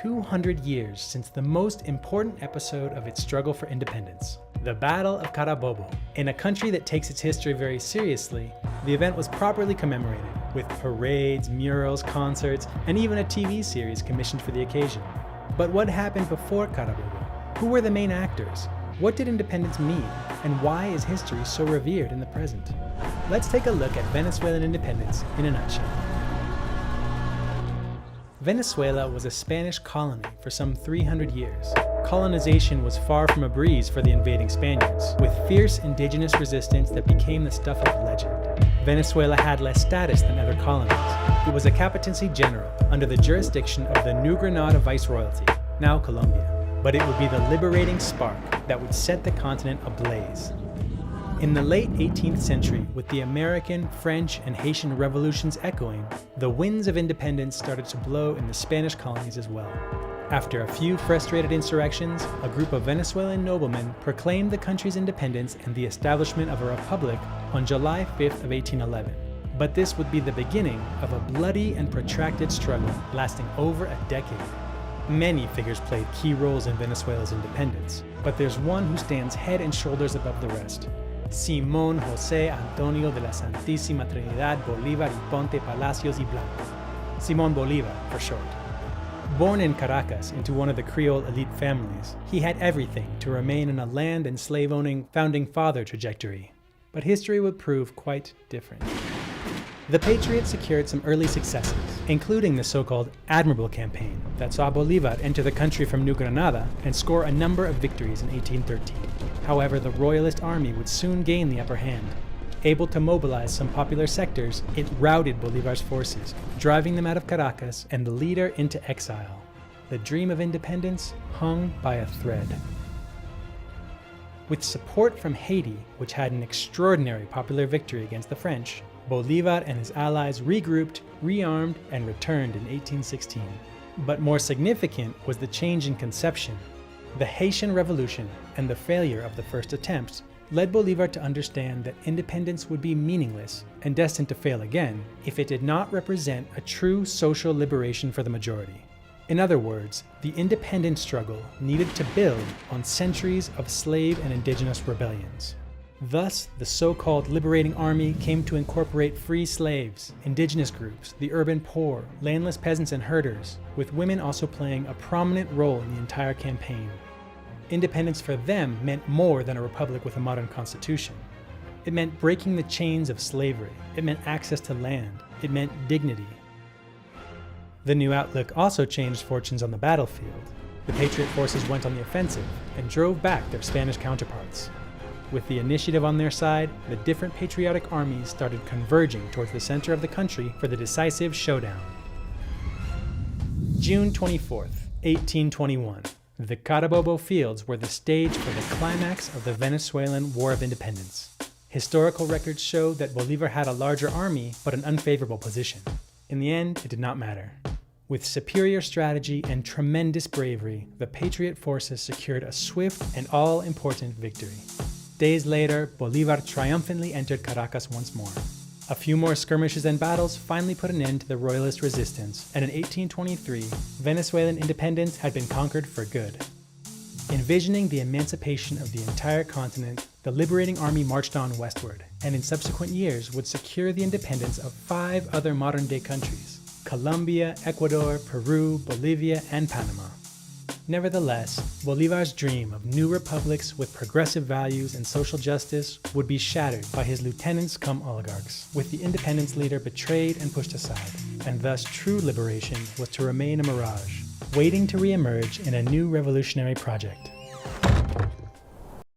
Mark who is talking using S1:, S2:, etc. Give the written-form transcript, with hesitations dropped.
S1: 200 years since the most important episode of its struggle for independence, the Battle of Carabobo. In a country that takes its history very seriously, the event was properly commemorated, with parades, murals, concerts, and even a TV series commissioned for the occasion. But what happened before Carabobo? Who were the main actors? What did independence mean? And why is history so revered in the present? Let's take a look at Venezuelan independence in a nutshell. Venezuela was a Spanish colony for some 300 years. Colonization was far from a breeze for the invading Spaniards, with fierce indigenous resistance that became the stuff of legend. Venezuela had less status than other colonies. It was a capitancy general under the jurisdiction of the New Granada Viceroyalty, now Colombia. But it would be the liberating spark that would set the continent ablaze. In the late 18th century, with the American, French, and Haitian revolutions echoing, the winds of independence started to blow in the Spanish colonies as well. After a few frustrated insurrections, a group of Venezuelan noblemen proclaimed the country's independence and the establishment of a republic on July 5th of 1811. But this would be the beginning of a bloody and protracted struggle lasting over a decade. Many figures played key roles in Venezuela's independence, but there's one who stands head and shoulders above the rest. Simón José Antonio de la Santísima Trinidad Bolívar y Ponte Palacios y Blanco. Simón Bolívar, for short. Born in Caracas into one of the Creole elite families, he had everything to remain in a land and slave-owning founding father trajectory. But history would prove quite different. The Patriots secured some early successes, including the so-called Admirable Campaign that saw Bolívar enter the country from New Granada and score a number of victories in 1813. However, the Royalist army would soon gain the upper hand. Able to mobilize some popular sectors, it routed Bolívar's forces, driving them out of Caracas and the leader into exile. The dream of independence hung by a thread. With support from Haiti, which had an extraordinary popular victory against the French, Bolívar and his allies regrouped, rearmed, and returned in 1816. But more significant was the change in conception. The Haitian Revolution and the failure of the first attempts led Bolívar to understand that independence would be meaningless and destined to fail again if it did not represent a true social liberation for the majority. In other words, the independence struggle needed to build on centuries of slave and indigenous rebellions. Thus, the so-called Liberating Army came to incorporate free slaves, indigenous groups, the urban poor, landless peasants and herders, with women also playing a prominent role in the entire campaign. Independence for them meant more than a republic with a modern constitution. It meant breaking the chains of slavery. It meant access to land. It meant dignity. The new outlook also changed fortunes on the battlefield. The Patriot forces went on the offensive and drove back their Spanish counterparts. With the initiative on their side, the different patriotic armies started converging towards the center of the country for the decisive showdown. June 24th, 1821. The Carabobo fields were the stage for the climax of the Venezuelan War of Independence. Historical records show that Bolívar had a larger army, but an unfavorable position. In the end, it did not matter. With superior strategy and tremendous bravery, the Patriot forces secured a swift and all-important victory. Days later, Bolívar triumphantly entered Caracas once more. A few more skirmishes and battles finally put an end to the Royalist resistance, and in 1823, Venezuelan independence had been conquered for good. Envisioning the emancipation of the entire continent, the Liberating Army marched on westward, and in subsequent years would secure the independence of 5 other modern-day countries: Colombia, Ecuador, Peru, Bolivia, and Panama. Nevertheless, Bolívar's dream of new republics with progressive values and social justice would be shattered by his lieutenants come oligarchs, with the independence leader betrayed and pushed aside, and thus true liberation was to remain a mirage, waiting to re-emerge in a new revolutionary project.